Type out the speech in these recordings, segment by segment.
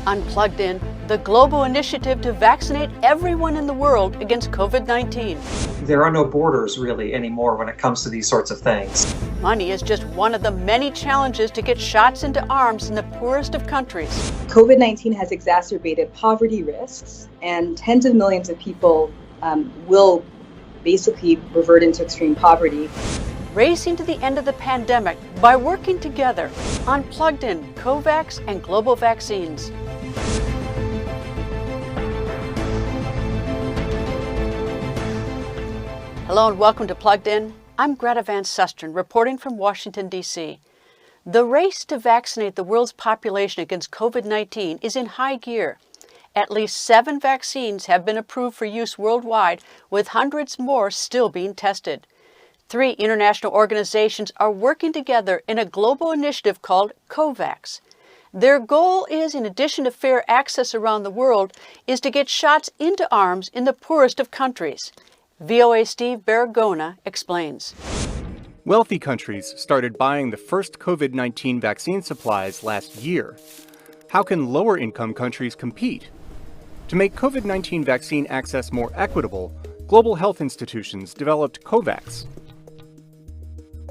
Unplugged In, the global initiative to vaccinate everyone in the world against COVID-19. There are no borders really anymore when it comes to these sorts of things. Money is just one of the many challenges to get shots into arms in the poorest of countries. COVID-19 has exacerbated poverty risks, and tens of millions of people will basically revert into extreme poverty. Racing to the end of the pandemic by working together. Unplugged In, COVAX and global vaccines. Hello and welcome to Plugged In. I'm Greta Van Susteren, reporting from Washington, D.C. The race to vaccinate the world's population against COVID-19 is in high gear. At least 7 vaccines have been approved for use worldwide, with hundreds more still being tested. 3 international organizations are working together in a global initiative called COVAX. Their goal is, in addition to fair access around the world, is to get shots into arms in the poorest of countries. VOA Steve Baragona explains. Wealthy countries started buying the first COVID-19 vaccine supplies last year. How can lower-income countries compete? To make COVID-19 vaccine access more equitable, global health institutions developed COVAX.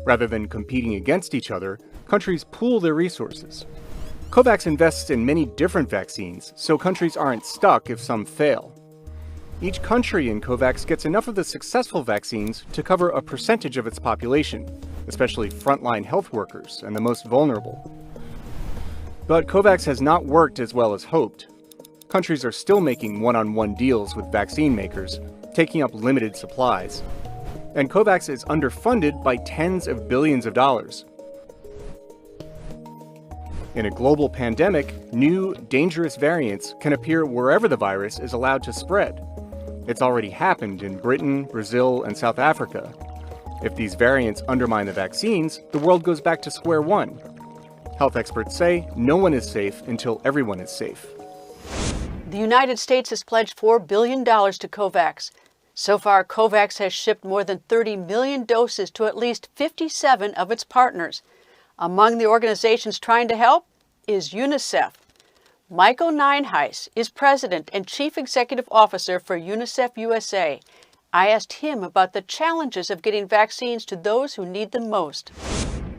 Rather than competing against each other, countries pool their resources. COVAX invests in many different vaccines, so countries aren't stuck if some fail. Each country in COVAX gets enough of the successful vaccines to cover a percentage of its population, especially frontline health workers and the most vulnerable. But COVAX has not worked as well as hoped. Countries are still making one-on-one deals with vaccine makers, taking up limited supplies. And COVAX is underfunded by tens of billions of dollars. In a global pandemic, new, dangerous variants can appear wherever the virus is allowed to spread. It's already happened in Britain, Brazil, and South Africa. If these variants undermine the vaccines, the world goes back to square one. Health experts say no one is safe until everyone is safe. The United States has pledged $4 billion to COVAX. So far, COVAX has shipped more than 30 million doses to at least 57 of its partners. Among the organizations trying to help is UNICEF. Michael Nienhuis is President and Chief Executive Officer for UNICEF USA. I asked him about the challenges of getting vaccines to those who need them most.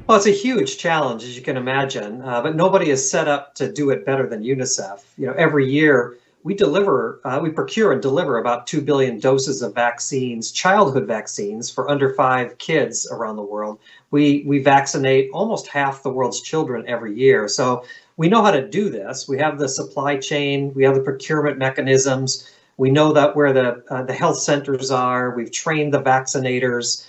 Well, it's a huge challenge, as you can imagine, but nobody is set up to do it better than UNICEF. Every year we procure and deliver about 2 billion doses of vaccines, childhood vaccines for under 5 kids around the world. We vaccinate almost half the world's children every year. So we know how to do this. We have the supply chain, we have the procurement mechanisms. We know that where the health centers are. We've trained the vaccinators.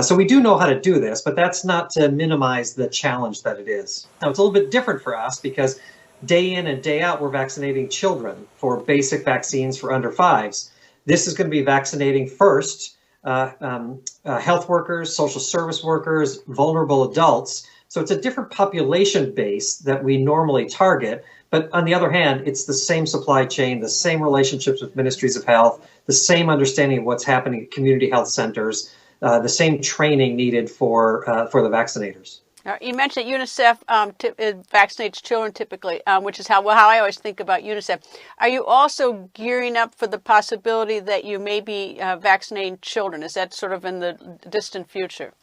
So we do know how to do this, but that's not to minimize the challenge that it is. Now, it's a little bit different for us because day in and day out, we're vaccinating children for basic vaccines for under 5s. This is going to be vaccinating first health workers, social service workers, vulnerable adults. So it's a different population base that we normally target. But on the other hand, it's the same supply chain, the same relationships with ministries of health, the same understanding of what's happening at community health centers, the same training needed for the vaccinators. You mentioned that UNICEF vaccinates children typically, which is how I always think about UNICEF. Are you also gearing up for the possibility that you may be vaccinating children? Is that sort of in the distant future?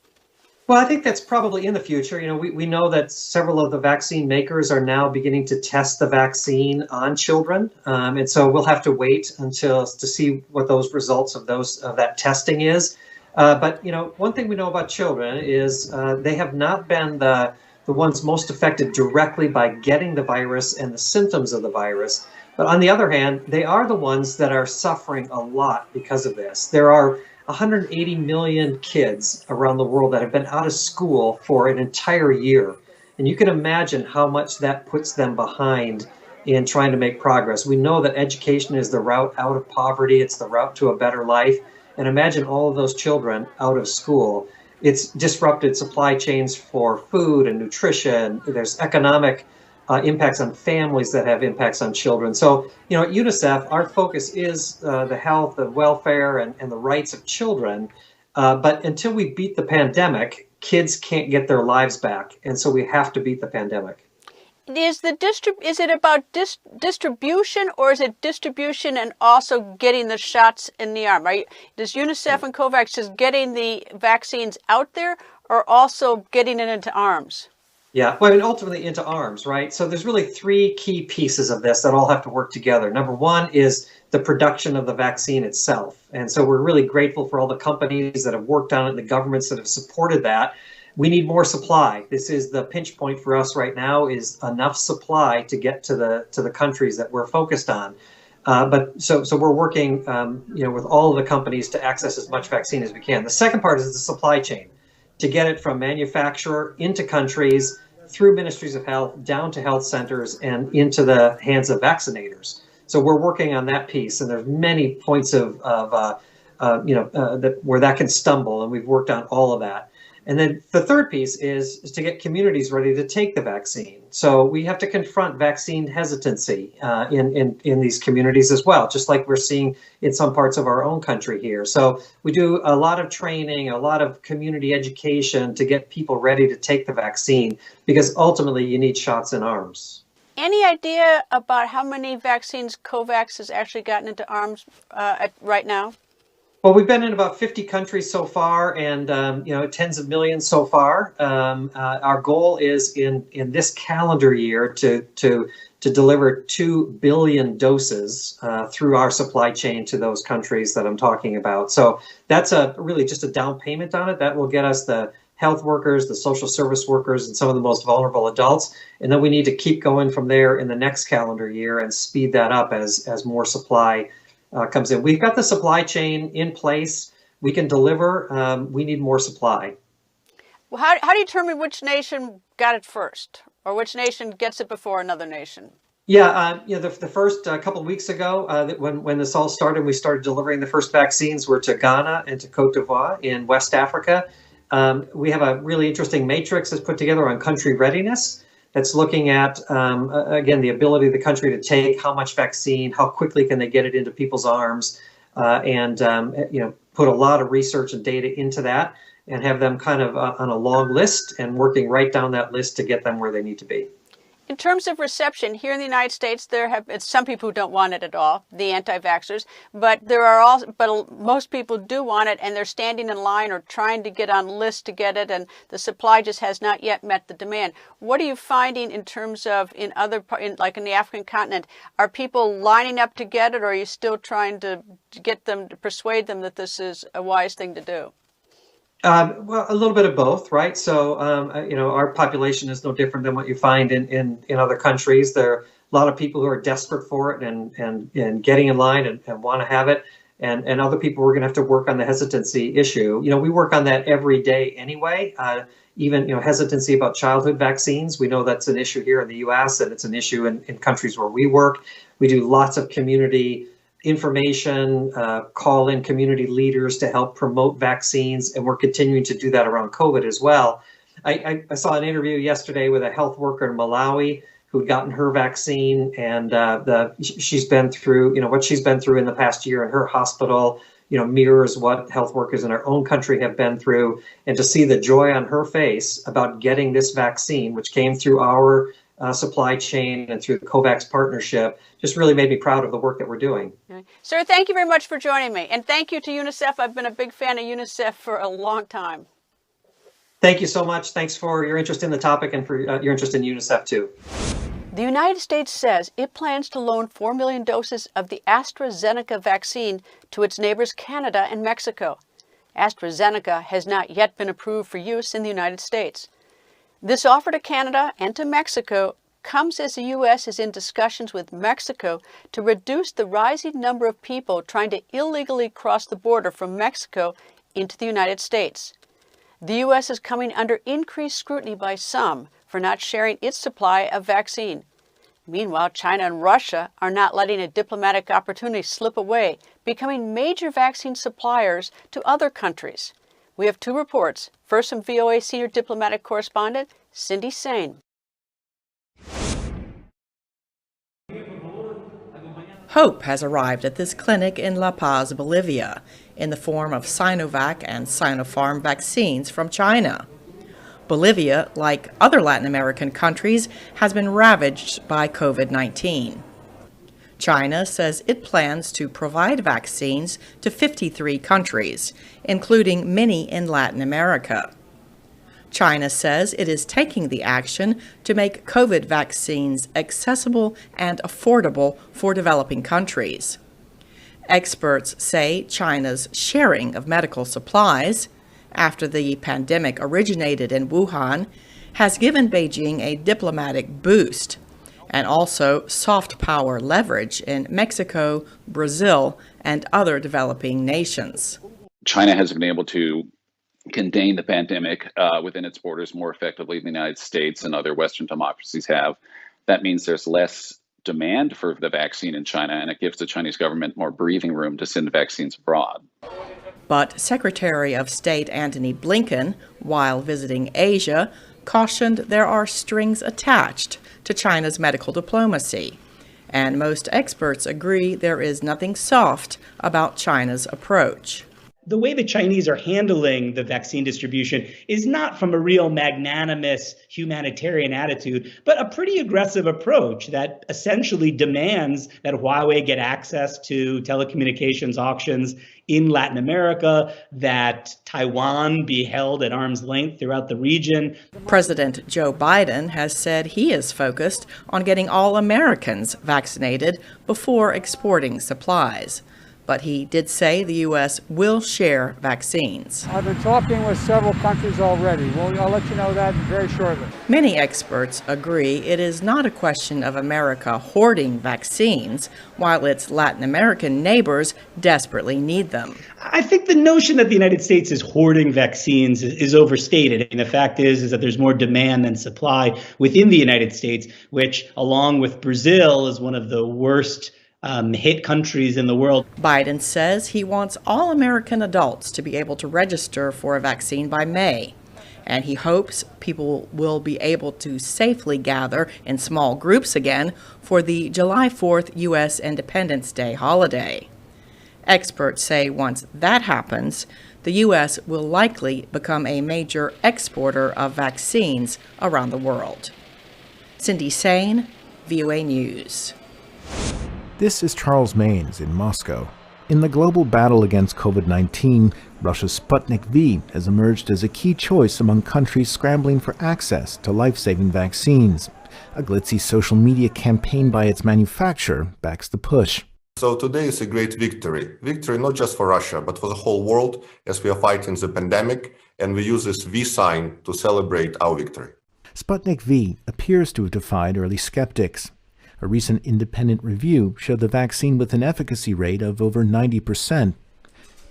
Well, I think that's probably in the future. We know that several of the vaccine makers are now beginning to test the vaccine on children. And so we'll have to wait to see what those results of that testing is. But one thing we know about children is they have not been the ones most affected directly by getting the virus and the symptoms of the virus. But on the other hand, they are the ones that are suffering a lot because of this. There are 180 million kids around the world that have been out of school for an entire year. And you can imagine how much that puts them behind in trying to make progress. We know that education is the route out of poverty. It's the route to a better life. And imagine all of those children out of school. It's disrupted supply chains for food and nutrition. There's economic impacts on families that have impacts on children. So, at UNICEF, our focus is the health, the welfare, and the rights of children. But until we beat the pandemic, kids can't get their lives back. And so we have to beat the pandemic. Is it about distribution, or is it distribution and also getting the shots in the arm? Does UNICEF and COVAX just getting the vaccines out there, or also getting it into arms? Yeah, well, I mean, ultimately into arms, right? So there's really three key pieces of this that all have to work together. Number one is the production of the vaccine itself. And so we're really grateful for all the companies that have worked on it and the governments that have supported that. We need more supply. This is the pinch point for us right now, is enough supply to get to the countries that we're focused on. But so we're working with all of the companies to access as much vaccine as we can. The second part is the supply chain, to get it from manufacturer into countries, through ministries of health, down to health centers, and into the hands of vaccinators. So we're working on that piece, and there's many points where that can stumble, and we've worked on all of that. And then the third piece is to get communities ready to take the vaccine. So we have to confront vaccine hesitancy in these communities as well, just like we're seeing in some parts of our own country here. So we do a lot of training, a lot of community education to get people ready to take the vaccine, because ultimately you need shots in arms. Any idea about how many vaccines COVAX has actually gotten into arms right now? Well, we've been in about 50 countries so far, and tens of millions so far. Our goal is in this calendar year to deliver 2 billion doses through our supply chain to those countries that I'm talking about. So that's really just a down payment on it. That will get us the health workers, the social service workers, and some of the most vulnerable adults. And then we need to keep going from there in the next calendar year and speed that up as more supply comes in. We've got the supply chain in place. We can deliver. We need more supply. Well, how do you determine which nation got it first, or which nation gets it before another nation? Yeah, the first couple of weeks ago, when this all started, we started delivering the first vaccines were to Ghana and to Cote d'Ivoire in West Africa. We have a really interesting matrix that's put together on country readiness. That's looking at, again, the ability of the country to take how much vaccine, how quickly can they get it into people's arms, and put a lot of research and data into that, and have them kind of on a long list and working right down that list to get them where they need to be. In terms of reception, here in the United States, it's some people who don't want it at all, the anti-vaxxers, but most people do want it, and they're standing in line or trying to get on lists to get it, and the supply just has not yet met the demand. What are you finding in terms of like in the African continent? Are people lining up to get it, or are you still trying to get them to persuade them that this is a wise thing to do? Well, a little bit of both, right? So, our population is no different than what you find in other countries. There are a lot of people who are desperate for it and getting in line and want to have it. And other people, we're going to have to work on the hesitancy issue. We work on that every day anyway. Even, hesitancy about childhood vaccines. We know that's an issue here in the U.S. and it's an issue in countries where we work. We do lots of community information, call in community leaders to help promote vaccines, and we're continuing to do that around COVID as well. I saw an interview yesterday with a health worker in Malawi who'd gotten her vaccine, and she's been through, what she's been through in the past year in her hospital, mirrors what health workers in our own country have been through, and to see the joy on her face about getting this vaccine, which came through our supply chain and through the COVAX partnership, just really made me proud of the work that we're doing. Sir, thank you very much for joining me. And thank you to UNICEF. I've been a big fan of UNICEF for a long time. Thank you so much. Thanks for your interest in the topic and for your interest in UNICEF too. The United States says it plans to loan 4 million doses of the AstraZeneca vaccine to its neighbors Canada and Mexico. AstraZeneca has not yet been approved for use in the United States. This offer to Canada and to Mexico comes as the U.S. is in discussions with Mexico to reduce the rising number of people trying to illegally cross the border from Mexico into the United States. The U.S. is coming under increased scrutiny by some for not sharing its supply of vaccine. Meanwhile, China and Russia are not letting a diplomatic opportunity slip away, becoming major vaccine suppliers to other countries. We have two reports. First from VOA Senior Diplomatic Correspondent Cindy Sain. Hope has arrived at this clinic in La Paz, Bolivia, in the form of Sinovac and Sinopharm vaccines from China. Bolivia, like other Latin American countries, has been ravaged by COVID-19. China says it plans to provide vaccines to 53 countries, including many in Latin America. China says it is taking the action to make COVID vaccines accessible and affordable for developing countries. Experts say China's sharing of medical supplies, after the pandemic originated in Wuhan, has given Beijing a diplomatic boost and also soft power leverage in Mexico, Brazil, and other developing nations. China has been able to contain the pandemic within its borders more effectively than the United States and other Western democracies have. That means there's less demand for the vaccine in China, and it gives the Chinese government more breathing room to send vaccines abroad. But Secretary of State Antony Blinken, while visiting Asia, cautioned there are strings attached to China's medical diplomacy. And most experts agree there is nothing soft about China's approach. The way the Chinese are handling the vaccine distribution is not from a real magnanimous humanitarian attitude, but a pretty aggressive approach that essentially demands that Huawei get access to telecommunications auctions in Latin America, that Taiwan be held at arm's length throughout the region. President Joe Biden has said he is focused on getting all Americans vaccinated before exporting supplies. But he did say the U.S. will share vaccines. I've been talking with several countries already. Well, I'll let you know that very shortly. Many experts agree it is not a question of America hoarding vaccines, while its Latin American neighbors desperately need them. I think the notion that the United States is hoarding vaccines is overstated. And the fact is that there's more demand than supply within the United States, which, along with Brazil, is one of the worst hit countries in the world. Biden says he wants all American adults to be able to register for a vaccine by May, and he hopes people will be able to safely gather in small groups again for the July 4th U.S. Independence Day holiday. Experts say once that happens, the U.S. will likely become a major exporter of vaccines around the world. Cindy Sain, VOA News. This is Charles Maynes in Moscow. In the global battle against COVID-19, Russia's Sputnik V has emerged as a key choice among countries scrambling for access to life-saving vaccines. A glitzy social media campaign by its manufacturer backs the push. So today is a great victory. Victory not just for Russia, but for the whole world as we are fighting the pandemic, and we use this V sign to celebrate our victory. Sputnik V appears to have defied early skeptics. A recent independent review showed the vaccine with an efficacy rate of over 90%.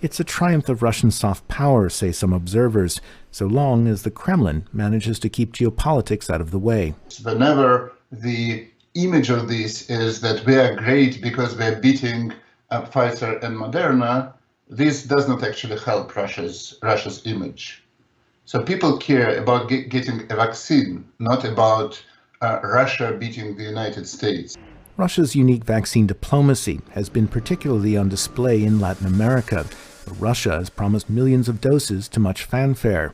It's a triumph of Russian soft power, say some observers, so long as the Kremlin manages to keep geopolitics out of the way. Whenever the image of this is that we are great because we are beating Pfizer and Moderna, this does not actually help Russia's image. So people care about getting a vaccine, not about Russia beating the United States. Russia's unique vaccine diplomacy has been particularly on display in Latin America, where Russia has promised millions of doses to much fanfare.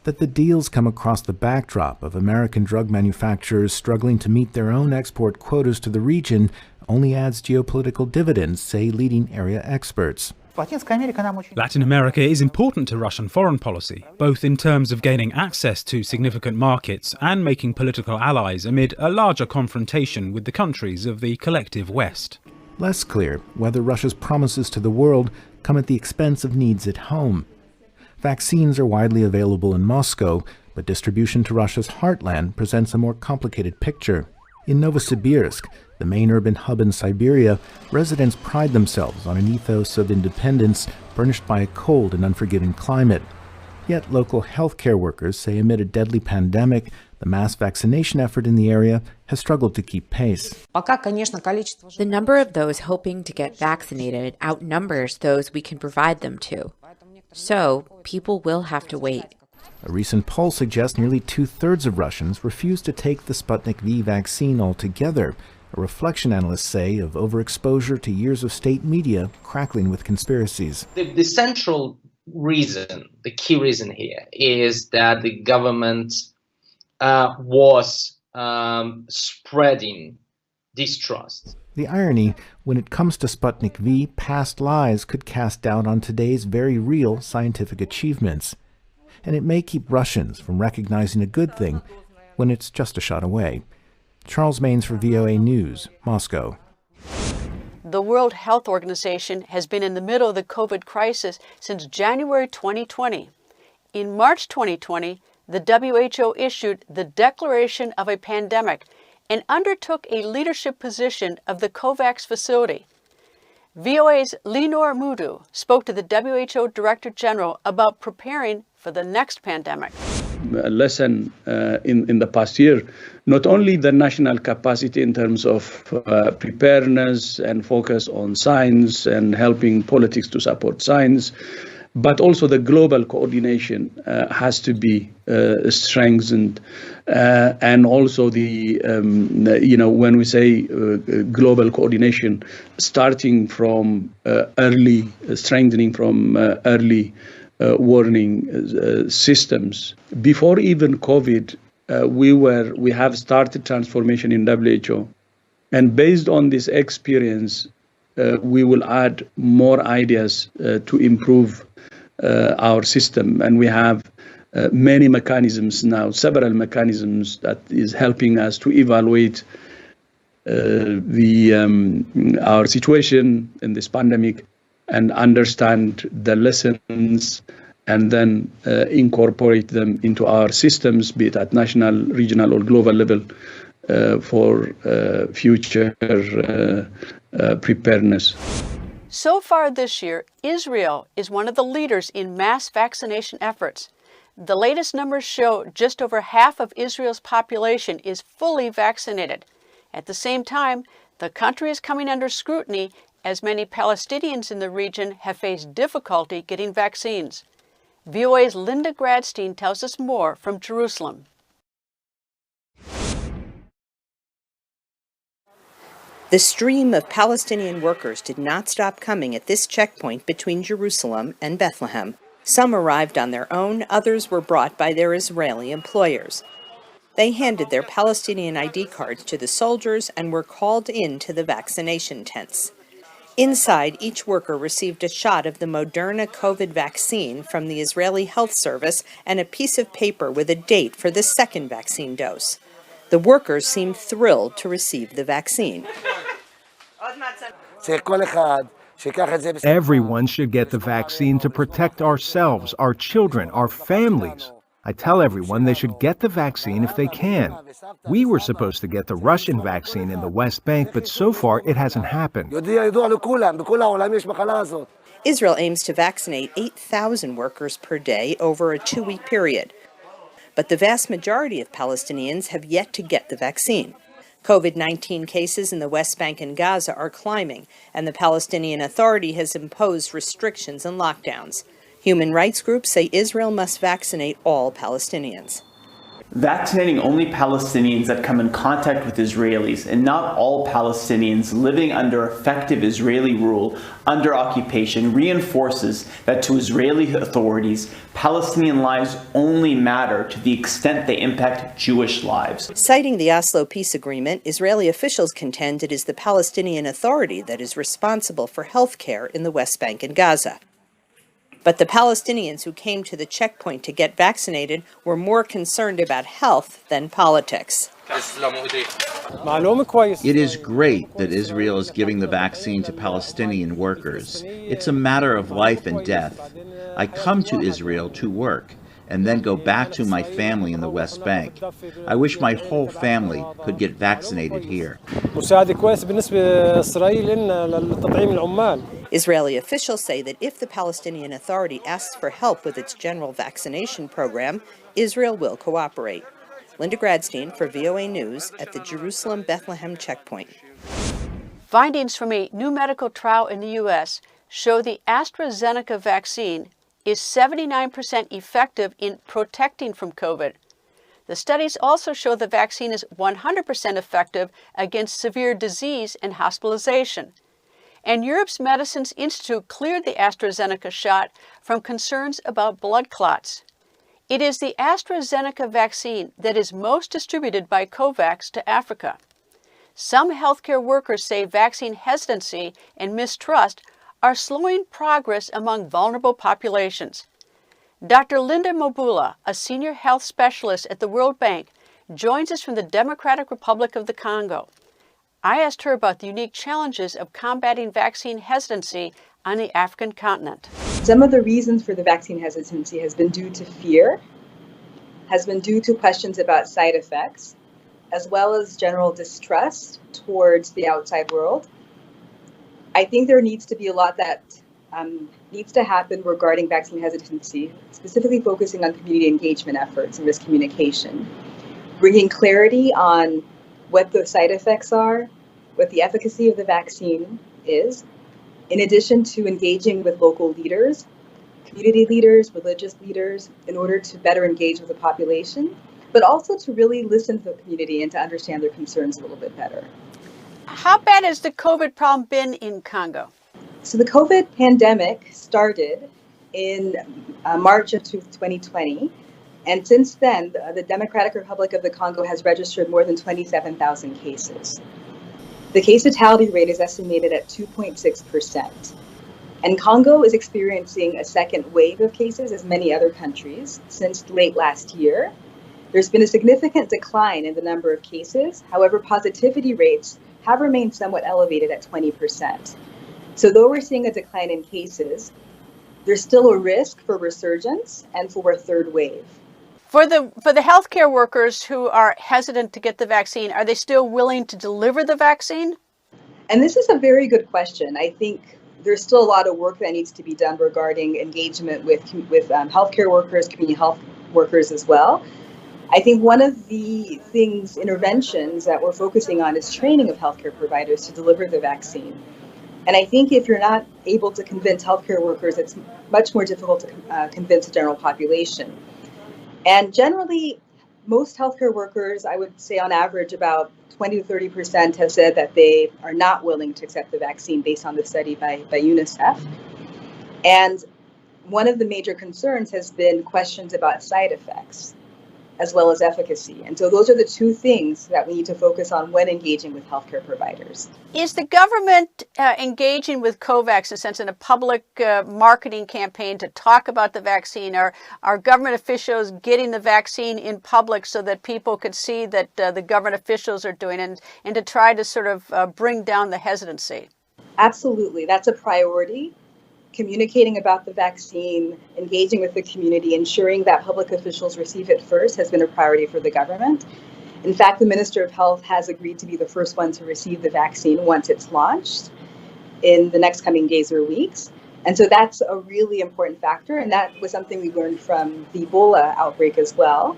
That the deals come across the backdrop of American drug manufacturers struggling to meet their own export quotas to the region only adds geopolitical dividends, say leading area experts. Latin America is important to Russian foreign policy, both in terms of gaining access to significant markets and making political allies amid a larger confrontation with the countries of the collective West. Less clear whether Russia's promises to the world come at the expense of needs at home. Vaccines are widely available in Moscow, but distribution to Russia's heartland presents a more complicated picture. In Novosibirsk, the main urban hub in Siberia, residents pride themselves on an ethos of independence burnished by a cold and unforgiving climate. Yet local healthcare workers say amid a deadly pandemic, the mass vaccination effort in the area has struggled to keep pace. The number of those hoping to get vaccinated outnumbers those we can provide them to. So people will have to wait. A recent poll suggests nearly 2/3 of Russians refuse to take the Sputnik V vaccine altogether, a reflection, analysts say, of overexposure to years of state media crackling with conspiracies. The central reason, the key reason here, is that the government was spreading distrust. The irony, when it comes to Sputnik V, past lies could cast doubt on today's very real scientific achievements. And it may keep Russians from recognizing a good thing when it's just a shot away. Charles Maines for VOA News, Moscow. The World Health Organization has been in the middle of the COVID crisis since January 2020. In March 2020, the WHO issued the Declaration of a Pandemic and undertook a leadership position of the COVAX facility. VOA's Lenore Mudu spoke to the WHO Director General about preparing for the next pandemic. A lesson in the past year, not only the national capacity in terms of preparedness and focus on science and helping politics to support science, but also the global coordination has to be strengthened, and also when we say global coordination, starting from strengthening from early warning systems. Before even COVID, we have started transformation in WHO, and based on this experience, we will add more ideas to improve our system, and we have many mechanisms now, several mechanisms that is helping us to evaluate our situation in this pandemic and understand the lessons, and then incorporate them into our systems, be it at national, regional, or global level, for future preparedness. So far this year, Israel is one of the leaders in mass vaccination efforts. The latest numbers show just over half of Israel's population is fully vaccinated. At the same time, the country is coming under scrutiny as many Palestinians in the region have faced difficulty getting vaccines. VOA's Linda Gradstein tells us more from Jerusalem. The stream of Palestinian workers did not stop coming at this checkpoint between Jerusalem and Bethlehem. Some arrived on their own, others were brought by their Israeli employers. They handed their Palestinian ID cards to the soldiers and were called into the vaccination tents. Inside, each worker received a shot of the Moderna COVID vaccine from the Israeli Health Service and a piece of paper with a date for the second vaccine dose. The workers seemed thrilled to receive the vaccine. Everyone should get the vaccine to protect ourselves, our children, our families. I tell everyone they should get the vaccine if they can. We were supposed to get the Russian vaccine in the West Bank, but so far it hasn't happened. Israel aims to vaccinate 8,000 workers per day over a 2-week period. But the vast majority of Palestinians have yet to get the vaccine. COVID-19 cases in the West Bank and Gaza are climbing, and the Palestinian Authority has imposed restrictions and lockdowns. Human rights groups say Israel must vaccinate all Palestinians. Vaccinating only Palestinians that come in contact with Israelis and not all Palestinians living under effective Israeli rule under occupation reinforces that to Israeli authorities, Palestinian lives only matter to the extent they impact Jewish lives. Citing the Oslo peace agreement, Israeli officials contend it is the Palestinian Authority that is responsible for health care in the West Bank and Gaza. But the Palestinians who came to the checkpoint to get vaccinated were more concerned about health than politics. It is great that Israel is giving the vaccine to Palestinian workers. It's a matter of life and death. I come to Israel to work and then go back to my family in the West Bank. I wish my whole family could get vaccinated here. Israeli officials say that if the Palestinian Authority asks for help with its general vaccination program, Israel will cooperate. Linda Gradstein for VOA News at the Jerusalem-Bethlehem checkpoint. Findings from a new medical trial in the U.S. show the AstraZeneca vaccine is 79% effective in protecting from COVID. The studies also show the vaccine is 100% effective against severe disease and hospitalization. And Europe's Medicines Institute cleared the AstraZeneca shot from concerns about blood clots. It is the AstraZeneca vaccine that is most distributed by COVAX to Africa. Some healthcare workers say vaccine hesitancy and mistrust are slowing progress among vulnerable populations. Dr. Linda Mobula, a senior health specialist at the World Bank, joins us from the Democratic Republic of the Congo. I asked her about the unique challenges of combating vaccine hesitancy on the African continent. Some of the reasons for the vaccine hesitancy has been due to fear, has been due to questions about side effects, as well as general distrust towards the outside world. I think there needs to be a lot that needs to happen regarding vaccine hesitancy, specifically focusing on community engagement efforts and risk communication, bringing clarity on what the side effects are, what the efficacy of the vaccine is, in addition to engaging with local leaders, community leaders, religious leaders, in order to better engage with the population, but also to really listen to the community and to understand their concerns a little bit better. How bad has the COVID problem been in Congo? So the COVID pandemic started in March of 2020, and since then, the Democratic Republic of the Congo has registered more than 27,000 cases. The case fatality rate is estimated at 2.6%. And Congo is experiencing a second wave of cases, as many other countries, since late last year. There's been a significant decline in the number of cases. However, positivity rates have remained somewhat elevated at 20%. So though we're seeing a decline in cases, there's still a risk for resurgence and for a third wave. For the healthcare workers who are hesitant to get the vaccine, are they still willing to deliver the vaccine? And this is a very good question. I think there's still a lot of work that needs to be done regarding engagement with healthcare workers, community health workers as well. I think one of the interventions that we're focusing on is training of healthcare providers to deliver the vaccine. And I think if you're not able to convince healthcare workers, it's much more difficult to convince the general population. And generally, most healthcare workers, I would say on average, about 20 to 30% have said that they are not willing to accept the vaccine based on the study by UNICEF. And one of the major concerns has been questions about side effects, as well as efficacy. And so those are the two things that we need to focus on when engaging with healthcare providers. Is the government engaging with COVAX, in a sense, in a public marketing campaign to talk about the vaccine? Are government officials getting the vaccine in public so that people could see that the government officials are doing it, and to try to sort of bring down the hesitancy? Absolutely. That's a priority. Communicating about the vaccine, engaging with the community, ensuring that public officials receive it first has been a priority for the government. In fact, the Minister of Health has agreed to be the first one to receive the vaccine once it's launched in the next coming days or weeks. And so that's a really important factor. And that was something we learned from the Ebola outbreak as well.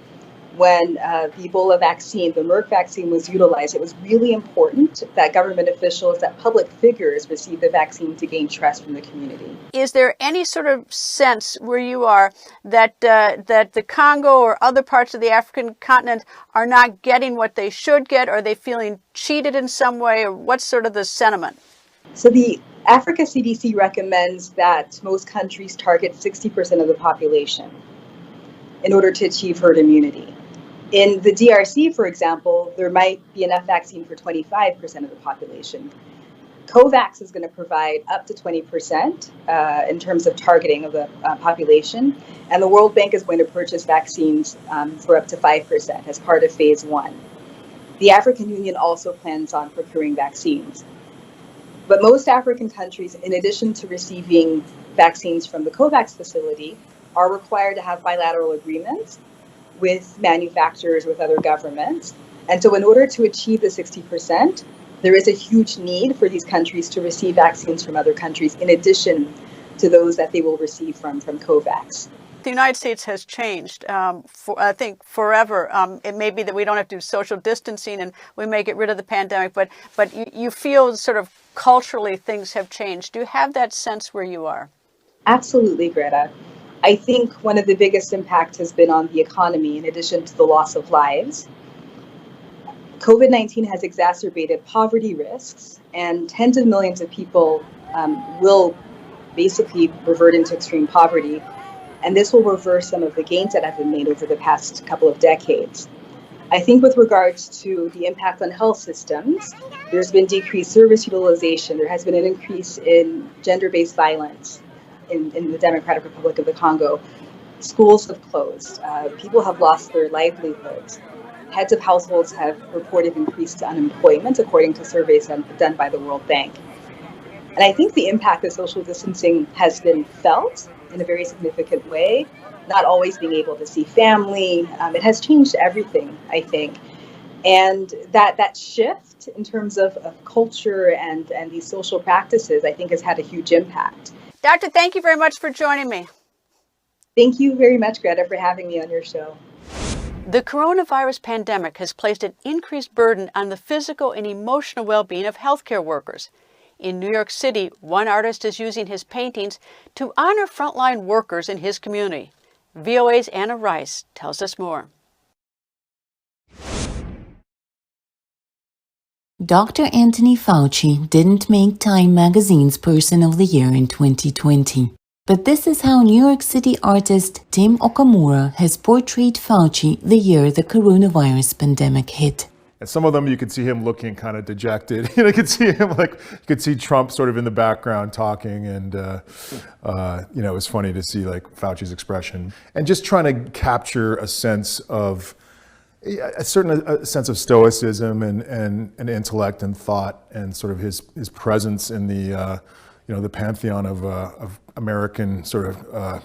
When the Ebola vaccine, the Merck vaccine, was utilized, it was really important that government officials, that public figures receive the vaccine to gain trust from the community. Is there any sort of sense where you are that the Congo or other parts of the African continent are not getting what they should get? Are they feeling cheated in some way? Or what's sort of the sentiment? So the Africa CDC recommends that most countries target 60% of the population in order to achieve herd immunity. In the DRC, for example, there might be enough vaccine for 25% of the population. COVAX is going to provide up to 20% in terms of targeting of the population, and the World Bank is going to purchase vaccines for up to 5% as part of phase 1. The African Union also plans on procuring vaccines. But most African countries, in addition to receiving vaccines from the COVAX facility, are required to have bilateral agreements with manufacturers, with other governments. And so in order to achieve the 60%, there is a huge need for these countries to receive vaccines from other countries in addition to those that they will receive from COVAX. The United States has changed, I think, forever. It may be that we don't have to do social distancing and we may get rid of the pandemic, but you feel sort of culturally things have changed. Do you have that sense where you are? Absolutely, Greta. I think one of the biggest impacts has been on the economy, in addition to the loss of lives. COVID-19 has exacerbated poverty risks, and tens of millions of people will basically revert into extreme poverty. And this will reverse some of the gains that have been made over the past couple of decades. I think with regards to the impact on health systems, there's been decreased service utilization. There has been an increase in gender-based violence in the Democratic Republic of the Congo. Schools have closed. People have lost their livelihoods. Heads of households have reported increased unemployment, according to surveys done by the World Bank. And I think the impact of social distancing has been felt in a very significant way. Not always being able to see family. It has changed everything, I think. And that shift in terms of culture and these social practices, I think has had a huge impact. Doctor, thank you very much for joining me. Thank you very much, Greta, for having me on your show. The coronavirus pandemic has placed an increased burden on the physical and emotional well-being of healthcare workers. In New York City, one artist is using his paintings to honor frontline workers in his community. VOA's Anna Rice tells us more. Dr. Anthony Fauci didn't make Time magazine's Person of the Year in 2020. But this is how New York City artist Tim Okamura has portrayed Fauci the year the coronavirus pandemic hit. And some of them you could see him looking kind of dejected. You could see him you could see Trump sort of in the background talking, and it was funny to see Fauci's expression and just trying to capture a sense of a sense of stoicism and intellect and thought, and sort of his presence in the the pantheon of American sort of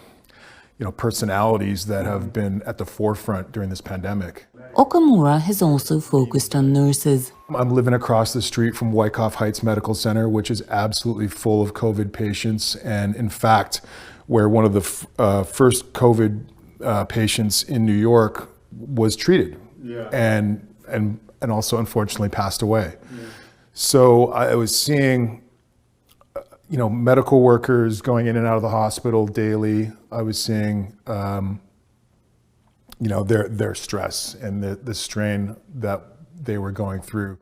personalities that have been at the forefront during this pandemic. Okamura has also focused on nurses. I'm living across the street from Wyckoff Heights Medical Center, which is absolutely full of COVID patients, and in fact, where one of the first COVID patients in New York was treated, and also unfortunately passed away. Yeah. So I was seeing medical workers going in and out of the hospital daily. I was seeing their stress and the strain that they were going through.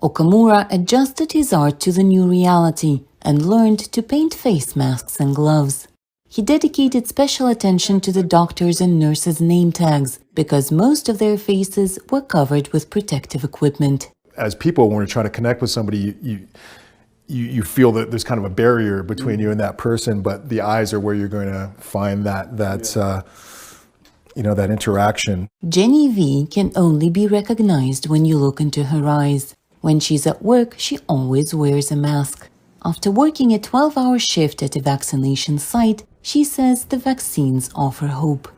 Okamura adjusted his art to the new reality and learned to paint face masks and gloves. He dedicated special attention to the doctors' and nurses' name tags because most of their faces were covered with protective equipment. As people, when we're trying to connect with somebody, you feel that there's kind of a barrier between you and that person, but the eyes are where you're going to find that interaction. Jenny V can only be recognized when you look into her eyes. When she's at work, she always wears a mask. After working a 12-hour shift at a vaccination site, she says the vaccines offer hope.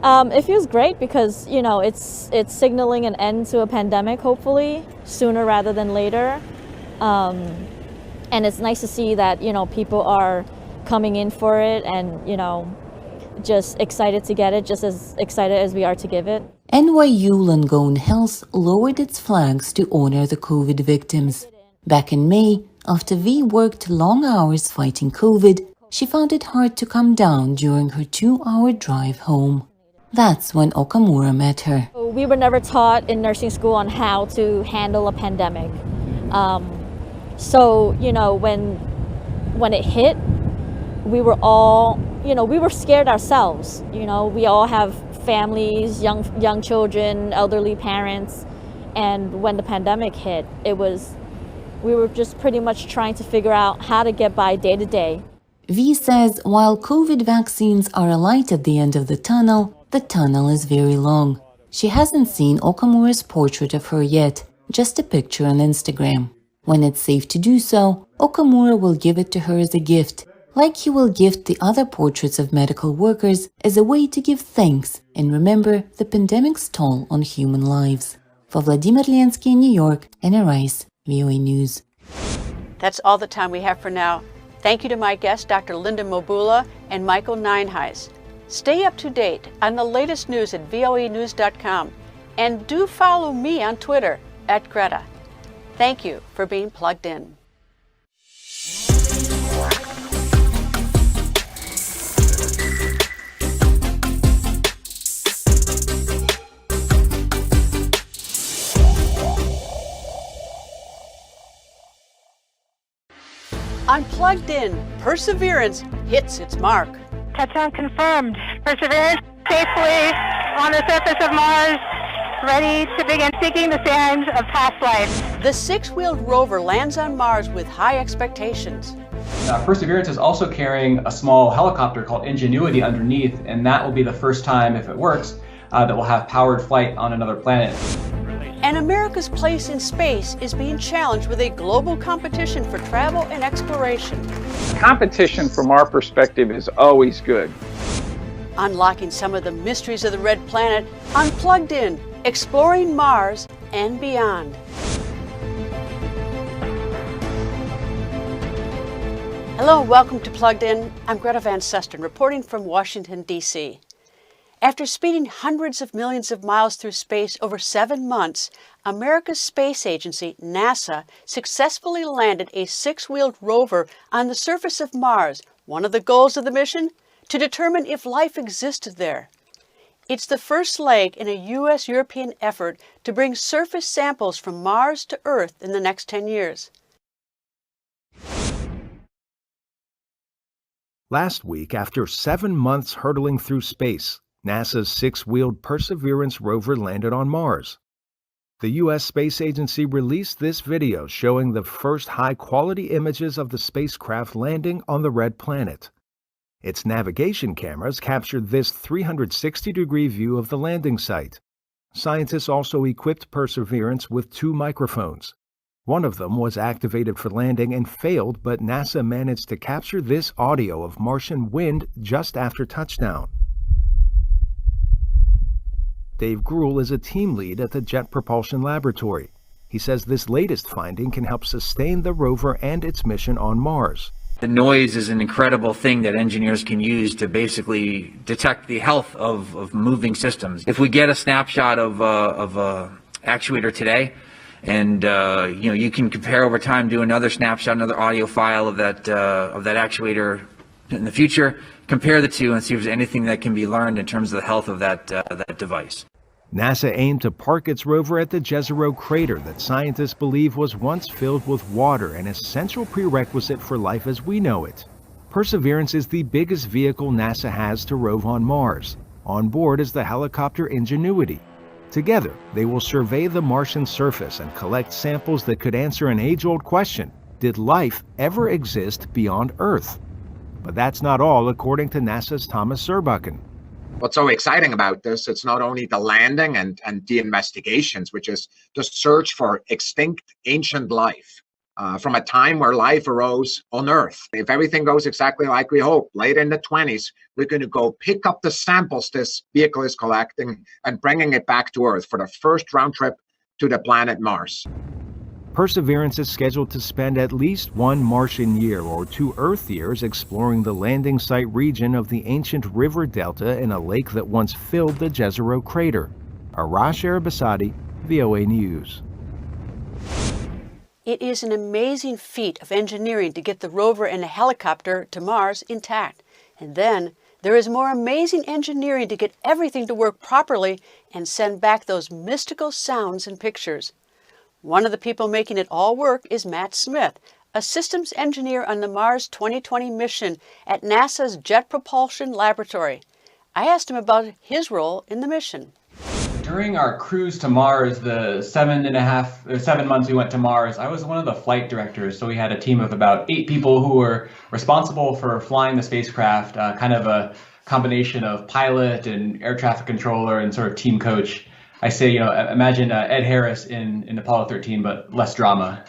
It feels great because, it's signaling an end to a pandemic, hopefully, sooner rather than later. And it's nice to see that, people are coming in for it and, just excited to get it, just as excited as we are to give it. NYU Langone Health lowered its flags to honor the COVID victims. Back in May, after V worked long hours fighting COVID, she found it hard to come down during her 2-hour drive home. That's when Okamura met her. We were never taught in nursing school on how to handle a pandemic. So, when it hit, we were all, we were scared ourselves. We all have families, young children, elderly parents. And when the pandemic hit, we were just pretty much trying to figure out how to get by day to day. V says while COVID vaccines are a light at the end of the tunnel is very long. She hasn't seen Okamura's portrait of her yet, just a picture on Instagram. When it's safe to do so, Okamura will give it to her as a gift, like he will gift the other portraits of medical workers as a way to give thanks and remember the pandemic's toll on human lives. For Vladimir Lensky in New York, Anna Rice, VOA News. That's all the time we have for now. Thank you to my guests, Dr. Linda Mobula and Michael Nienhuis. Stay up to date on the latest news at voanews.com, and do follow me on Twitter @Greta. Thank you for being plugged in. Unplugged in, Perseverance hits its mark. Touchdown confirmed. Perseverance safely on the surface of Mars, ready to begin seeking the signs of past life. The six-wheeled rover lands on Mars with high expectations. Perseverance is also carrying a small helicopter called Ingenuity underneath, and that will be the first time, if it works, that we'll have powered flight on another planet. And America's place in space is being challenged with a global competition for travel and exploration. Competition from our perspective is always good. Unlocking some of the mysteries of the red planet, Unplugged in, exploring Mars and beyond. Hello and welcome to Plugged In. I'm Greta Van Susteren, reporting from Washington, D.C. After speeding hundreds of millions of miles through space over 7 months, America's space agency, NASA, successfully landed a six-wheeled rover on the surface of Mars. One of the goals of the mission? To determine if life existed there. It's the first leg in a U.S.-European effort to bring surface samples from Mars to Earth in the next 10 years. Last week, after 7 months hurtling through space, NASA's six-wheeled Perseverance rover landed on Mars. The U.S. Space Agency released this video showing the first high-quality images of the spacecraft landing on the red planet. Its navigation cameras captured this 360-degree view of the landing site. Scientists also equipped Perseverance with 2 microphones. One of them was activated for landing and failed, but NASA managed to capture this audio of Martian wind just after touchdown. Dave Gruhl is a team lead at the Jet Propulsion Laboratory. He says this latest finding can help sustain the rover and its mission on Mars. The noise is an incredible thing that engineers can use to basically detect the health of moving systems. If we get a snapshot of a actuator today, and you can compare over time, do another snapshot, another audio file of that actuator in the future, compare the two, and see if there's anything that can be learned in terms of the health of that device. NASA aimed to park its rover at the Jezero crater that scientists believe was once filled with water, an essential prerequisite for life as we know it. Perseverance is the biggest vehicle NASA has to rove on Mars. On board is the helicopter Ingenuity. Together, they will survey the Martian surface and collect samples that could answer an age-old question: did life ever exist beyond Earth? But that's not all, according to NASA's Thomas Zurbuchen. What's so exciting about this, it's not only the landing and the investigations, which is the search for extinct ancient life from a time where life arose on Earth. If everything goes exactly like we hope, late in the 20s, we're going to go pick up the samples this vehicle is collecting and bringing it back to Earth for the first round trip to the planet Mars. Perseverance is scheduled to spend at least 1 Martian year or 2 Earth years exploring the landing site region of the ancient river delta in a lake that once filled the Jezero crater. Arash Arabasadi, VOA News. It is an amazing feat of engineering to get the rover and a helicopter to Mars intact. And then there is more amazing engineering to get everything to work properly and send back those mystical sounds and pictures. One of the people making it all work is Matt Smith, a systems engineer on the Mars 2020 mission at NASA's Jet Propulsion Laboratory. I asked him about his role in the mission. During our cruise to Mars, the 7 months we went to Mars, I was one of the flight directors. So we had a team of about 8 people who were responsible for flying the spacecraft, kind of a combination of pilot and air traffic controller and sort of team coach. I say, imagine Ed Harris in Apollo 13, but less drama.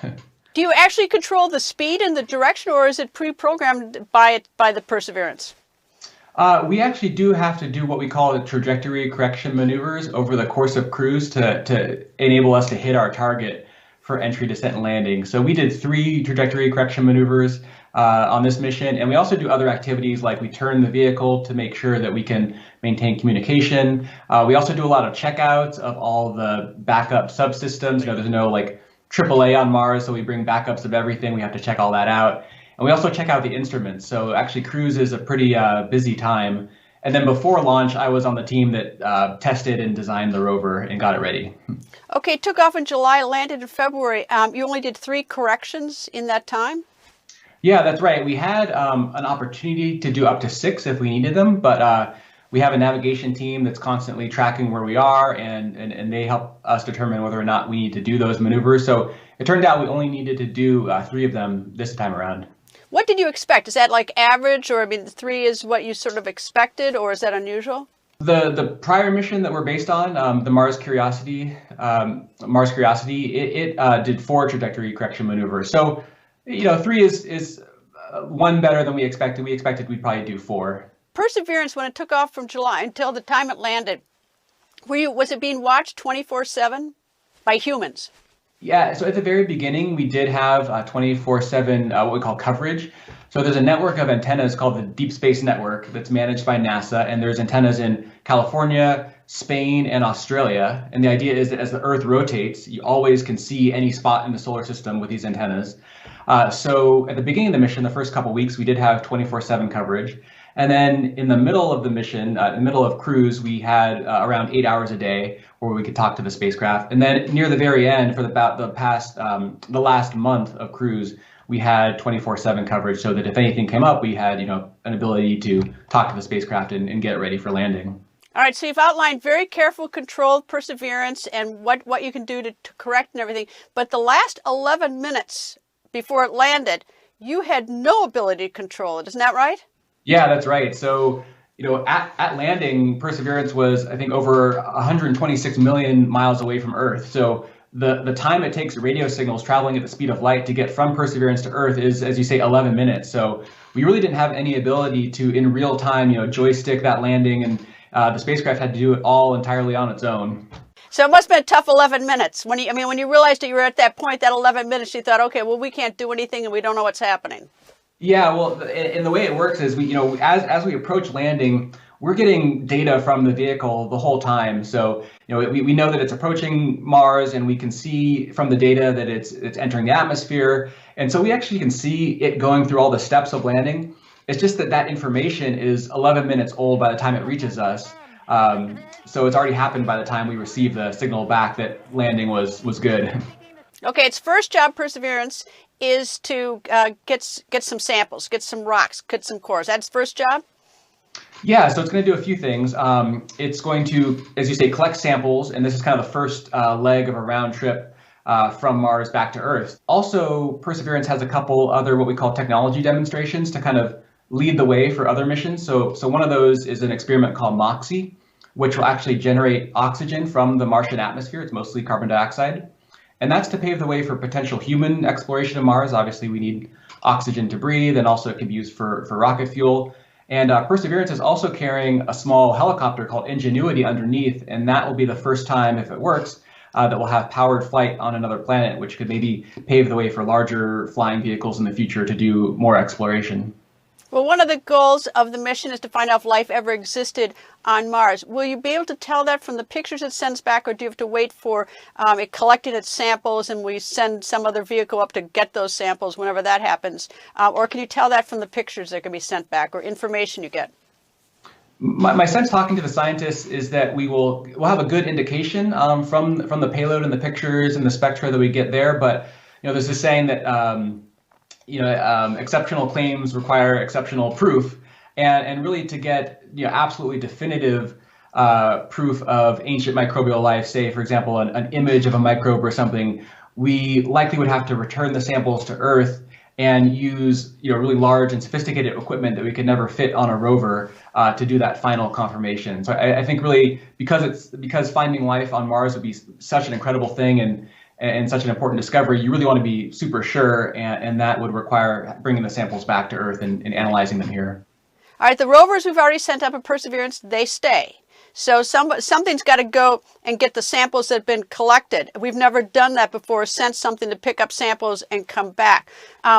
Do you actually control the speed and the direction, or is it pre-programmed by the Perseverance? We actually do have to do what we call the trajectory correction maneuvers over the course of cruise to enable us to hit our target for entry, descent, and landing. So we did 3 trajectory correction maneuvers on this mission, and we also do other activities like we turn the vehicle to make sure that we can maintain communication. We also do a lot of checkouts of all the backup subsystems. There's no like AAA on Mars, so we bring backups of everything. We have to check all that out. And we also check out the instruments. So actually cruise is a pretty busy time. And then before launch, I was on the team that tested and designed the rover and got it ready. Okay, took off in July, landed in February. You only did 3 corrections in that time? Yeah, that's right. We had an opportunity to do up to 6 if we needed them, but we have a navigation team that's constantly tracking where we are, and they help us determine whether or not we need to do those maneuvers. So it turned out we only needed to do 3 of them this time around. What did you expect? Is that like average, or I mean, 3 is what you sort of expected, or is that unusual? The prior mission that we're based on, the Mars Curiosity, it did 4 trajectory correction maneuvers. So, 3 is one better than we expected. We expected we'd probably do 4. Perseverance, when it took off from July until the time it landed, was it being watched 24/7 by humans? Yeah, so at the very beginning, we did have 24/7 what we call coverage. So there's a network of antennas called the Deep Space Network that's managed by NASA, and there's antennas in California, Spain, and Australia. And the idea is that as the Earth rotates, you always can see any spot in the solar system with these antennas. So at the beginning of the mission, the first couple of weeks, we did have 24/7 coverage. And then in the middle of the mission, in the middle of cruise, we had around 8 hours a day where we could talk to the spacecraft. And then near the very end, for the last month of cruise, we had 24/7 coverage, so that if anything came up, we had an ability to talk to the spacecraft and get it ready for landing. All right, so you've outlined very careful, controlled Perseverance and what you can do to correct and everything. But the last 11 minutes before it landed, you had no ability to control it. Isn't that right? Yeah, that's right. So, at landing, Perseverance was, I think, over 126 million miles away from Earth. So the time it takes radio signals traveling at the speed of light to get from Perseverance to Earth is, as you say, 11 minutes. So we really didn't have any ability to, in real time, joystick that landing, and the spacecraft had to do it all entirely on its own. So it must have been a tough 11 minutes. When you realized that you were at that point, that 11 minutes, you thought, okay, well, we can't do anything and we don't know what's happening. Yeah, well, and the way it works is as we approach landing, we're getting data from the vehicle the whole time. So, we know that it's approaching Mars, and we can see from the data that it's entering the atmosphere. And so we actually can see it going through all the steps of landing. It's just that information is 11 minutes old by the time it reaches us. So it's already happened by the time we receive the signal back that landing was good. Okay, its first job, Perseverance, is to get some samples, get some rocks, get some cores. That's its first job? Yeah, so it's going to do a few things. It's going to, as you say, collect samples, and this is kind of the first leg of a round trip from Mars back to Earth. Also, Perseverance has a couple other what we call technology demonstrations to kind of lead the way for other missions. So one of those is an experiment called MOXIE, which will actually generate oxygen from the Martian atmosphere. It's mostly carbon dioxide. And that's to pave the way for potential human exploration of Mars. Obviously, we need oxygen to breathe, and also it can be used for rocket fuel. And Perseverance is also carrying a small helicopter called Ingenuity underneath, and that will be the first time, if it works, that we'll have powered flight on another planet, which could maybe pave the way for larger flying vehicles in the future to do more exploration. Well, one of the goals of the mission is to find out if life ever existed on Mars. Will you be able to tell that from the pictures it sends back, or do you have to wait for it collecting its samples and we send some other vehicle up to get those samples whenever that happens? Or can you tell that from the pictures that can be sent back or information you get? My sense talking to the scientists is that we'll have a good indication from the payload and the pictures and the spectra that we get there. But there's this saying that exceptional claims require exceptional proof, and really to get absolutely definitive proof of ancient microbial life, say for example an image of a microbe or something, we likely would have to return the samples to Earth and use really large and sophisticated equipment that we could never fit on a rover to do that final confirmation. So I think really because finding life on Mars would be such an incredible thing and such an important discovery, you really want to be super sure, and that would require bringing the samples back to Earth and analyzing them here. All right, the rovers we've already sent up at Perseverance, they stay. So something's got to go and get the samples that have been collected. We've never done that before, sent something to pick up samples and come back.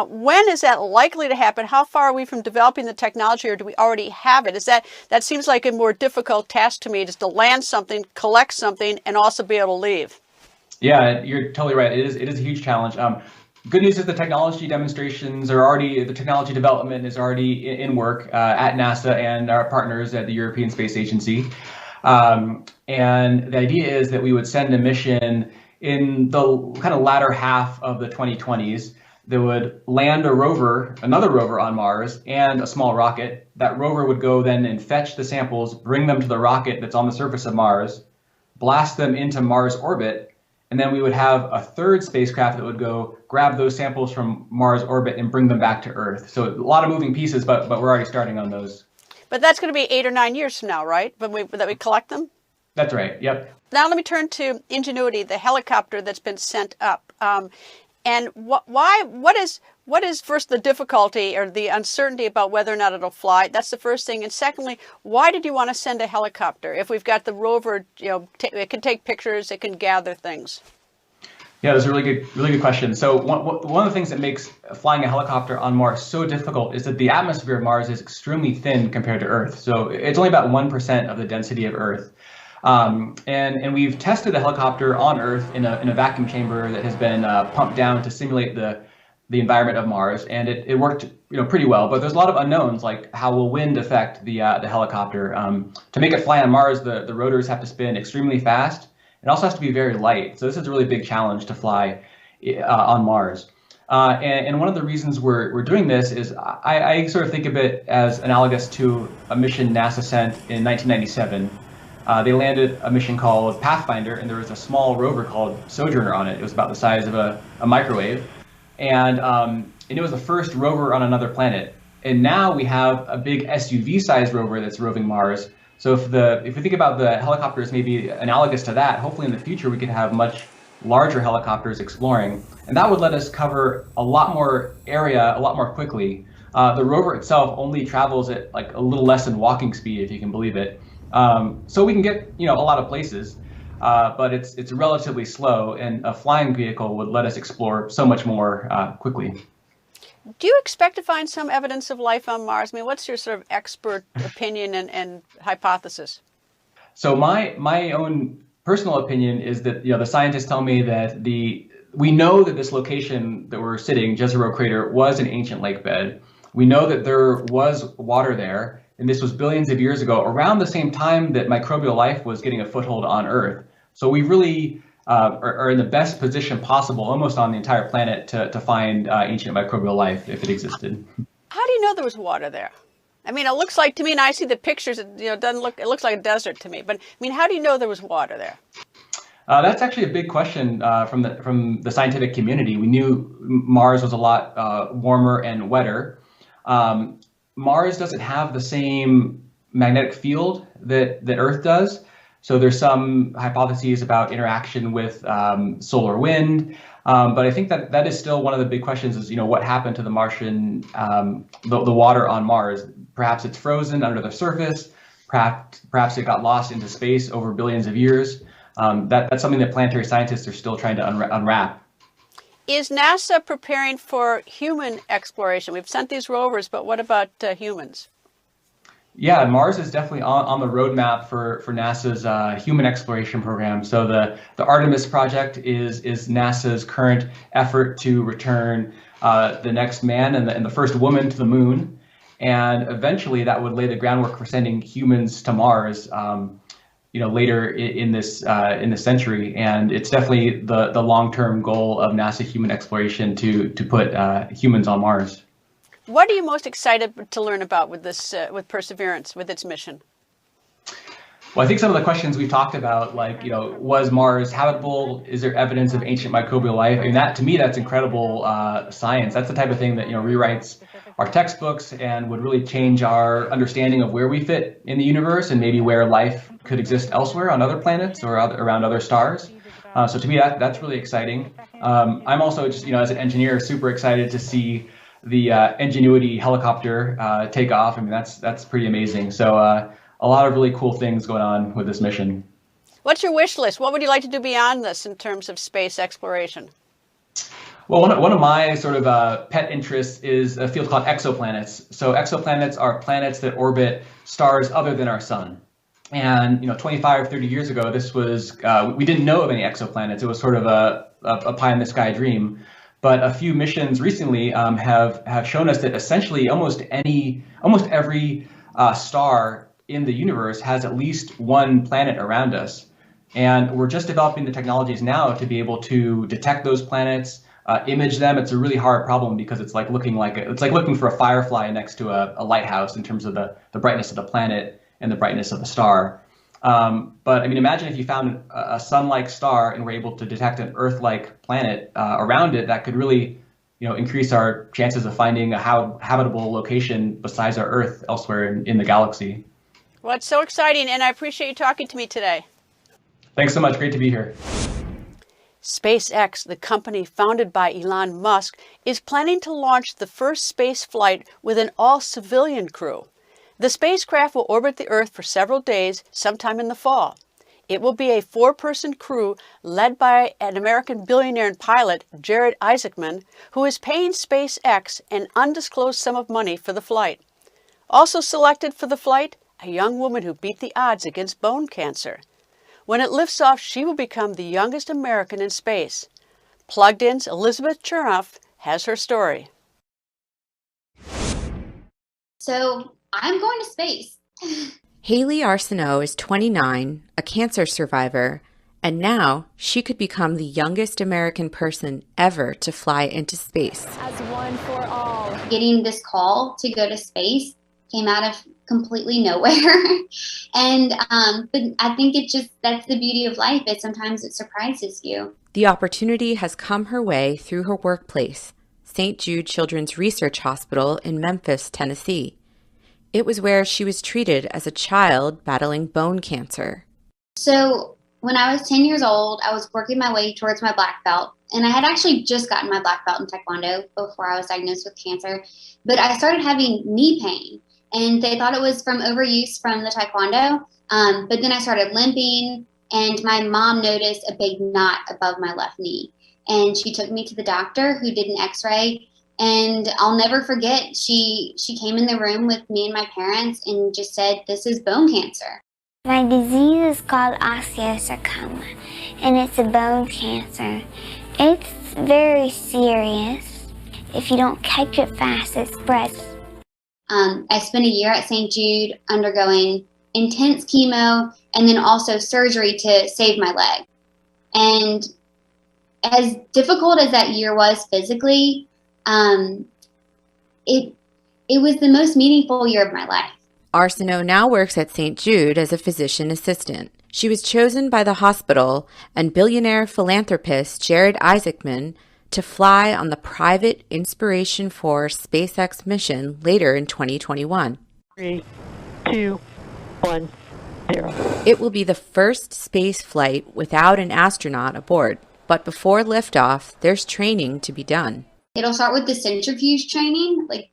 When is that likely to happen? How far are we from developing the technology, or do we already have it? That seems like a more difficult task to me, just to land something, collect something, and also be able to leave. Yeah, you're totally right. It is a huge challenge. Good news is the technology demonstrations are already, the technology development is already in work at NASA and our partners at the European Space Agency. And the idea is that we would send a mission in the kind of latter half of the 2020s They would land another rover on Mars and a small rocket. That rover would go then and fetch the samples, bring them to the rocket that's on the surface of Mars, blast them into Mars orbit, and then we would have a third spacecraft that would go grab those samples from Mars orbit and bring them back to Earth. So a lot of moving pieces, but we're already starting on those. But that's going to be 8 or 9 years from now, right? That we collect them? That's right, yep. Now let me turn to Ingenuity, the helicopter that's been sent up. And what is first the difficulty or the uncertainty about whether or not it'll fly? That's the first thing. And secondly, why did you want to send a helicopter? If we've got the rover, it can take pictures, it can gather things. Yeah, that's a really good question. So one of the things that makes flying a helicopter on Mars so difficult is that the atmosphere of Mars is extremely thin compared to Earth. So it's only about 1% of the density of Earth. And we've tested the helicopter on Earth in a vacuum chamber that has been pumped down to simulate the environment of Mars, and it worked pretty well. But there's a lot of unknowns, like how will wind affect the helicopter. To make it fly on Mars, the rotors have to spin extremely fast. It also has to be very light. So this is a really big challenge to fly on Mars. And one of the reasons we're doing this is I sort of think of it as analogous to a mission NASA sent in 1997. They landed a mission called Pathfinder, and there was a small rover called Sojourner on it. It was about the size of a microwave. And it was the first rover on another planet. And now we have a big SUV-sized rover that's roving Mars. So if we think about the helicopters maybe analogous to that, hopefully in the future we could have much larger helicopters exploring. And that would let us cover a lot more area a lot more quickly. The rover itself only travels at like a little less than walking speed, if you can believe it. So we can get a lot of places, but it's relatively slow, and a flying vehicle would let us explore so much more quickly. Do you expect to find some evidence of life on Mars? I mean, what's your sort of expert opinion and hypothesis? So my own personal opinion is that the scientists tell me that we know that this location that we're sitting, Jezero Crater, was an ancient lake bed. We know that there was water there, and this was billions of years ago, around the same time that microbial life was getting a foothold on Earth. So we really are in the best position possible, almost on the entire planet, to find ancient microbial life if it existed. How do you know there was water there? I mean, it looks like to me, and I see the pictures, it looks like a desert to me. But I mean, how do you know there was water there? That's actually a big question from the scientific community. We knew Mars was a lot warmer and wetter. Mars doesn't have the same magnetic field that Earth does. So there's some hypotheses about interaction with solar wind. But I think that is still one of the big questions is, what happened to the Martian, the water on Mars? Perhaps it's frozen under the surface. Perhaps it got lost into space over billions of years. That's something that planetary scientists are still trying to unwrap. Is NASA preparing for human exploration? We've sent these rovers, but what about humans? Yeah, Mars is definitely on the roadmap for NASA's human exploration program. So the Artemis project is NASA's current effort to return the next man and the first woman to the moon. And eventually that would lay the groundwork for sending humans to Mars, later in this century. And it's definitely the long-term goal of NASA human exploration to put humans on Mars. What are you most excited to learn about with this, with Perseverance, with its mission? Well, I think some of the questions we've talked about, like, was Mars habitable? Is there evidence of ancient microbial life? I mean, to me, that's incredible science. That's the type of thing that, rewrites our textbooks and would really change our understanding of where we fit in the universe and maybe where life could exist elsewhere on other planets or around other stars. So to me, that's really exciting. I'm also just, as an engineer, super excited to see the Ingenuity helicopter take off. I mean, that's pretty amazing. So a lot of really cool things going on with this mission. What's your wish list? What would you like to do beyond this in terms of space exploration? Well, one of my sort of pet interests is a field called exoplanets. So exoplanets are planets that orbit stars other than our sun. And 25, 30 years ago, this was we didn't know of any exoplanets. It was sort of a pie in the sky dream. But a few missions recently have shown us that essentially almost every star in the universe has at least one planet around us. And we're just developing the technologies now to be able to detect those planets, image them. It's a really hard problem because it's like looking for a firefly next to a lighthouse in terms of the brightness of the planet and the brightness of the star. But I mean, imagine if you found a sun-like star and were able to detect an Earth-like planet around it. That could really, increase our chances of finding a habitable location besides our Earth elsewhere in the galaxy. Well, it's so exciting, and I appreciate you talking to me today. Thanks so much. Great to be here. SpaceX, the company founded by Elon Musk, is planning to launch the first space flight with an all-civilian crew. The spacecraft will orbit the Earth for several days, sometime in the fall. It will be a 4-person crew led by an American billionaire and pilot, Jared Isaacman, who is paying SpaceX an undisclosed sum of money for the flight. Also selected for the flight, a young woman who beat the odds against bone cancer. When it lifts off, she will become the youngest American in space. Plugged In's Elizabeth Chernoff has her story. So I'm going to space. Haley Arsenault is 29, a cancer survivor, and now she could become the youngest American person ever to fly into space. As one for all. Getting this call to go to space came out of completely nowhere. And but I think that's the beauty of life, is sometimes it surprises you. The opportunity has come her way through her workplace, St. Jude Children's Research Hospital in Memphis, Tennessee. It was where she was treated as a child battling bone cancer. So when I was 10 years old, I was working my way towards my black belt. And I had actually just gotten my black belt in Taekwondo before I was diagnosed with cancer. But I started having knee pain. And they thought it was from overuse from the Taekwondo. But then I started limping, and my mom noticed a big knot above my left knee. And she took me to the doctor, who did an x-ray. And I'll never forget, she came in the room with me and my parents and just said, "This is bone cancer." My disease is called osteosarcoma, and it's a bone cancer. It's very serious. If you don't catch it fast, it spreads. I spent a year at St. Jude undergoing intense chemo and then also surgery to save my leg. And as difficult as that year was physically, it was the most meaningful year of my life. Arsenault now works at St. Jude as a physician assistant. She was chosen by the hospital and billionaire philanthropist Jared Isaacman to fly on the private Inspiration 4 SpaceX mission later in 2021. 3, 2, 1, 0. It will be the first space flight without an astronaut aboard, but before liftoff, there's training to be done. It'll start with the centrifuge training, like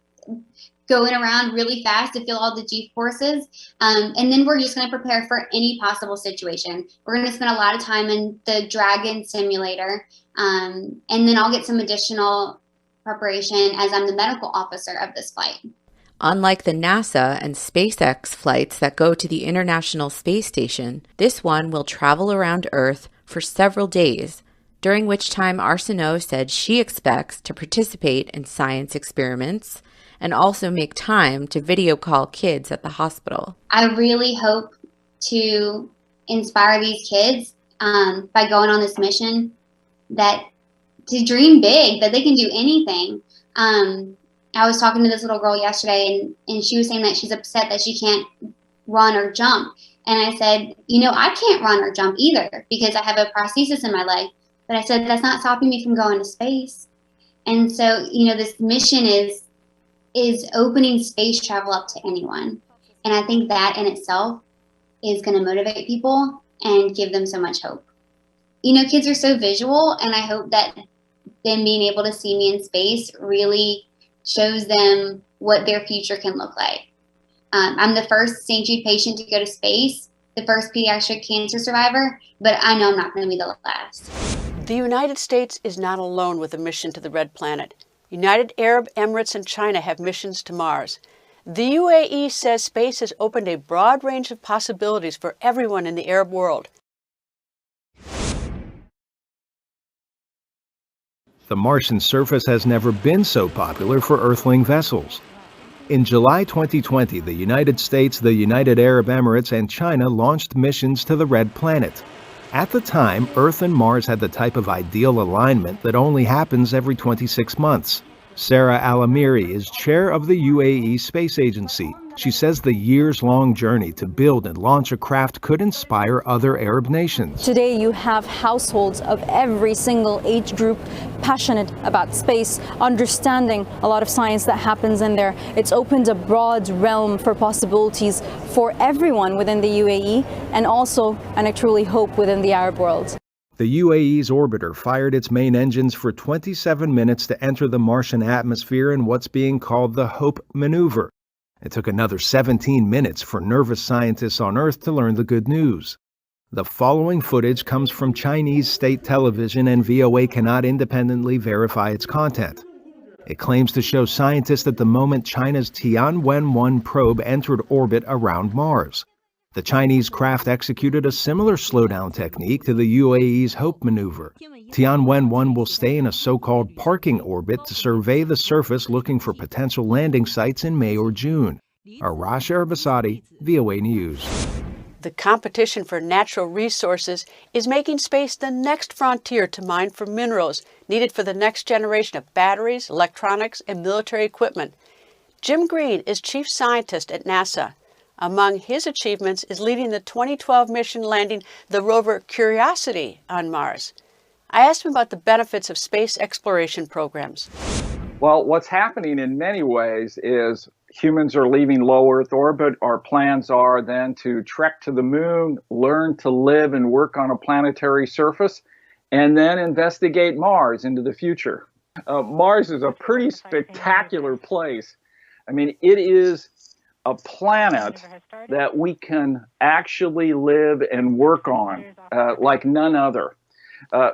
going around really fast to feel all the G-forces. And then we're just going to prepare for any possible situation. We're going to spend a lot of time in the Dragon simulator. And then I'll get some additional preparation as I'm the medical officer of this flight. Unlike the NASA and SpaceX flights that go to the International Space Station, this one will travel around Earth for several days, during which time Arsenault said she expects to participate in science experiments and also make time to video call kids at the hospital. I really hope to inspire these kids by going on this mission, that to dream big, that they can do anything. I was talking to this little girl yesterday, and she was saying that she's upset that she can't run or jump. And I said, I can't run or jump either because I have a prosthesis in my leg. But I said, that's not stopping me from going to space. And so, this mission is opening space travel up to anyone. And I think that in itself is going to motivate people and give them so much hope. Kids are so visual, and I hope that them being able to see me in space really shows them what their future can look like. I'm the first St. Jude patient to go to space, the first pediatric cancer survivor, but I know I'm not going to be the last. The United States is not alone with a mission to the Red Planet. United Arab Emirates and China have missions to Mars. The UAE says space has opened a broad range of possibilities for everyone in the Arab world. The Martian surface has never been so popular for Earthling vessels. In July 2020, the United States, the United Arab Emirates, and China launched missions to the Red Planet. At the time, Earth and Mars had the type of ideal alignment that only happens every 26 months. Sarah Alamiri is chair of the UAE Space Agency. She says the years-long journey to build and launch a craft could inspire other Arab nations. Today you have households of every single age group passionate about space, understanding a lot of science that happens in there. It's opened a broad realm for possibilities for everyone within the UAE and also, and I truly hope, within the Arab world. The UAE's orbiter fired its main engines for 27 minutes to enter the Martian atmosphere in what's being called the Hope maneuver. It took another 17 minutes for nervous scientists on Earth to learn the good news. The following footage comes from Chinese state television, and VOA cannot independently verify its content. It claims to show scientists at the moment China's Tianwen-1 probe entered orbit around Mars. The Chinese craft executed a similar slowdown technique to the UAE's Hope maneuver. Tianwen-1 will stay in a so-called parking orbit to survey the surface, looking for potential landing sites in May or June. Arash Arabasadi, VOA News. The competition for natural resources is making space the next frontier to mine for minerals needed for the next generation of batteries, electronics, and military equipment. Jim Green is chief scientist at NASA. Among his achievements is leading the 2012 mission landing the rover Curiosity on Mars. I asked him about the benefits of space exploration programs. Well, what's happening in many ways is humans are leaving low Earth orbit. Our plans are then to trek to the moon, learn to live and work on a planetary surface, and then investigate Mars into the future. Mars is a pretty spectacular place. I mean, it is a planet that we can actually live and work on like none other.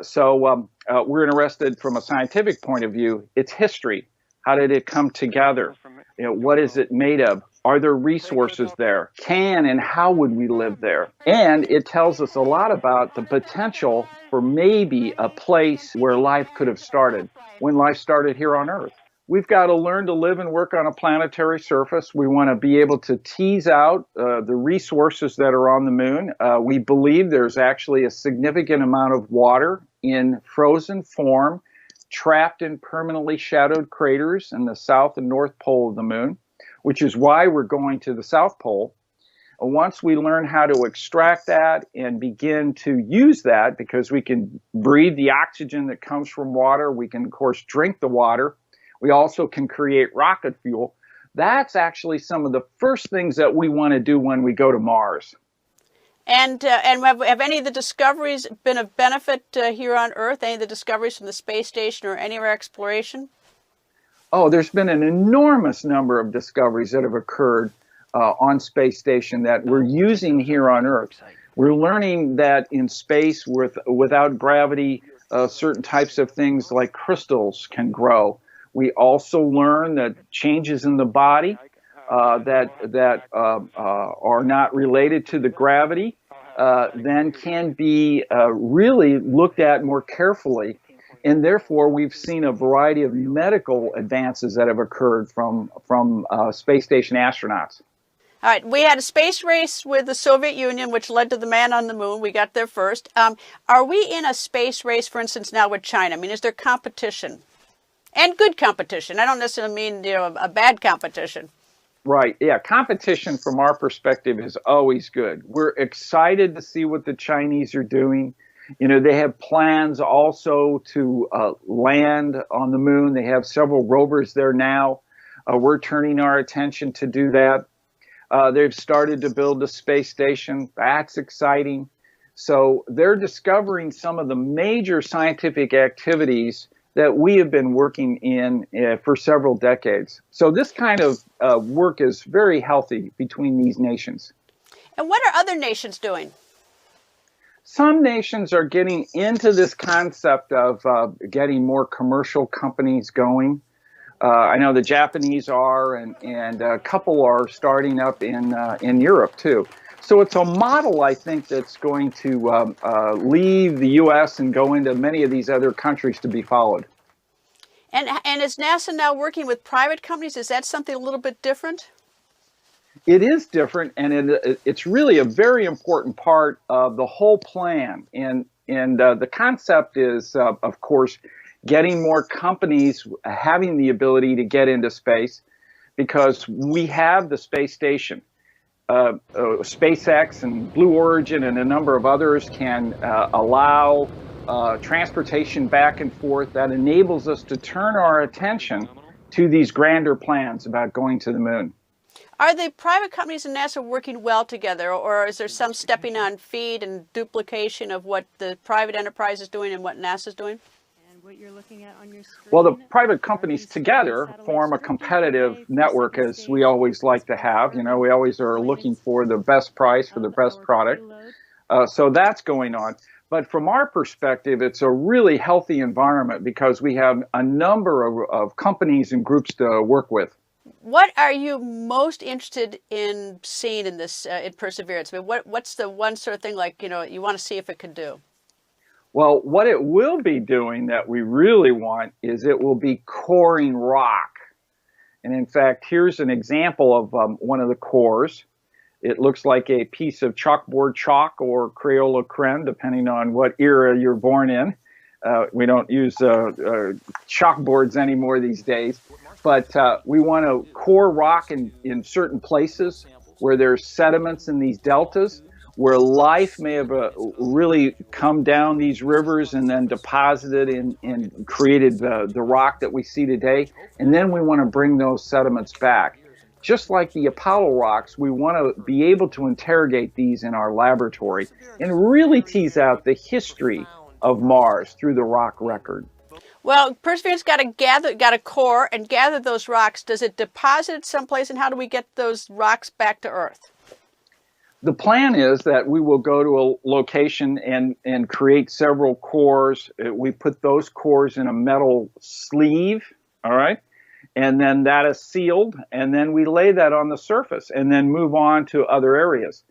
So we're interested from a scientific point of view. Its history. How did it come together? You know, what is it made of? Are there resources there? Can and how would we live there? And it tells us a lot about the potential for maybe a place where life could have started, when life started here on Earth. We've got to learn to live and work on a planetary surface. We want to be able to tease out the resources that are on the moon. We believe there's actually a significant amount of water in frozen form, trapped in permanently shadowed craters in the south and north pole of the moon, which is why we're going to the South Pole. Once we learn how to extract that and begin to use that, because we can breathe the oxygen that comes from water, we can, of course, drink the water. We also can create rocket fuel. That's actually some of the first things that we want to do when we go to Mars. And have any of the discoveries been of benefit here on Earth? Any of the discoveries from the space station or any of our exploration? Oh, there's been an enormous number of discoveries that have occurred on space station that we're using here on Earth. We're learning that in space without gravity, certain types of things like crystals can grow. We also learn that changes in the body that are not related to the gravity then can be really looked at more carefully. And therefore, we've seen a variety of medical advances that have occurred from space station astronauts. All right, we had a space race with the Soviet Union, which led to the man on the moon. We got there first. Are we in a space race, for instance, now with China? I mean, is there competition? And good competition. I don't necessarily mean, a bad competition. Right. Yeah. Competition from our perspective is always good. We're excited to see what the Chinese are doing. They have plans also to land on the moon. They have several rovers there now. We're turning our attention to do that. They've started to build a space station. That's exciting. So they're discovering some of the major scientific activities that we have been working in for several decades. So this kind of work is very healthy between these nations. And what are other nations doing? Some nations are getting into this concept of getting more commercial companies going. I know the Japanese are, and a couple are starting up in Europe too. So it's a model, I think, that's going to leave the U.S. and go into many of these other countries to be followed. And is NASA now working with private companies? Is that something a little bit different? It is different, and it's really a very important part of the whole plan. And the concept is, of course, getting more companies having the ability to get into space, because we have the space station. SpaceX and Blue Origin and a number of others can allow transportation back and forth that enables us to turn our attention to these grander plans about going to the moon. Are the private companies and NASA working well together, or is there some stepping on feet and duplication of what the private enterprise is doing and what NASA is doing? What you're looking at on your screen? Well, the private companies together form a competitive network, as we always like to have. You know, we always are looking for the best price for the best product. So that's going on. But from our perspective, it's a really healthy environment because we have a number of companies and groups to work with. What are you most interested in seeing in this in Perseverance? I mean, what's the one sort of thing, like, you know, you want to see if it could do? Well, what it will be doing that we really want is it will be coring rock. And in fact, here's an example of one of the cores. It looks like a piece of chalkboard chalk or Crayola creme, depending on what era you're born in. We don't use chalkboards anymore these days. But we want to core rock in certain places where there's sediments in these deltas, where life may have really come down these rivers and then deposited and created the rock that we see today. And then we want to bring those sediments back. Just like the Apollo rocks, we want to be able to interrogate these in our laboratory and really tease out the history of Mars through the rock record. Well, Perseverance got a core and gather those rocks. Does it deposit it someplace, and how do we get those rocks back to Earth? The plan is that we will go to a location and create several cores. We put those cores in a metal sleeve, all right? And then that is sealed, and then we lay that on the surface and then move on to other areas.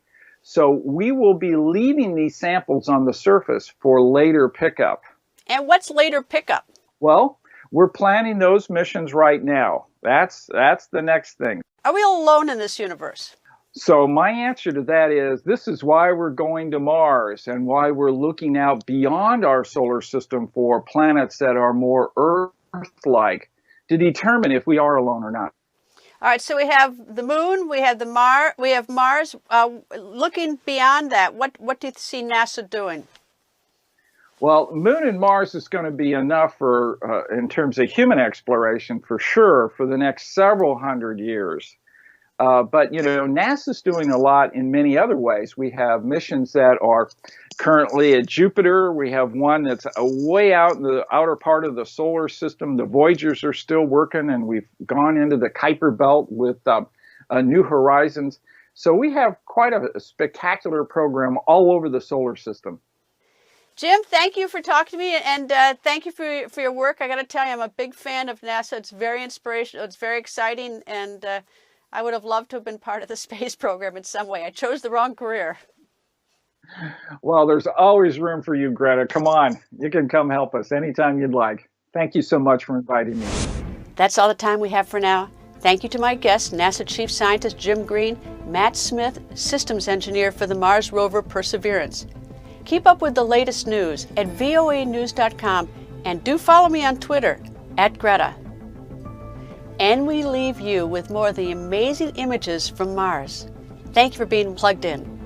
So we will be leaving these samples on the surface for later pickup. And what's later pickup? Well, we're planning those missions right now. That's the next thing. Are we alone in this universe? So my answer to that is, this is why we're going to Mars and why we're looking out beyond our solar system for planets that are more Earth-like to determine if we are alone or not. All right, so we have the moon, we have Mars. Looking beyond that, what do you see NASA doing? Well, Moon and Mars is going to be enough for, in terms of human exploration, for sure, for the next several hundred years. But, you know, NASA's doing a lot in many other ways. We have missions that are currently at Jupiter. We have one that's way out in the outer part of the solar system. The Voyagers are still working, and we've gone into the Kuiper Belt with New Horizons. So we have quite a spectacular program all over the solar system. Jim, thank you for talking to me, and thank you for your work. I got to tell you, I'm a big fan of NASA. It's very inspirational. It's very exciting, and I would have loved to have been part of the space program in some way. I chose the wrong career. Well, there's always room for you, Greta. Come on. You can come help us anytime you'd like. Thank you so much for inviting me. That's all the time we have for now. Thank you to my guests, NASA Chief Scientist Jim Green, Matt Smith, Systems Engineer for the Mars rover Perseverance. Keep up with the latest news at voanews.com, and do follow me on Twitter @Greta. And we leave you with more of the amazing images from Mars. Thank you for being plugged in.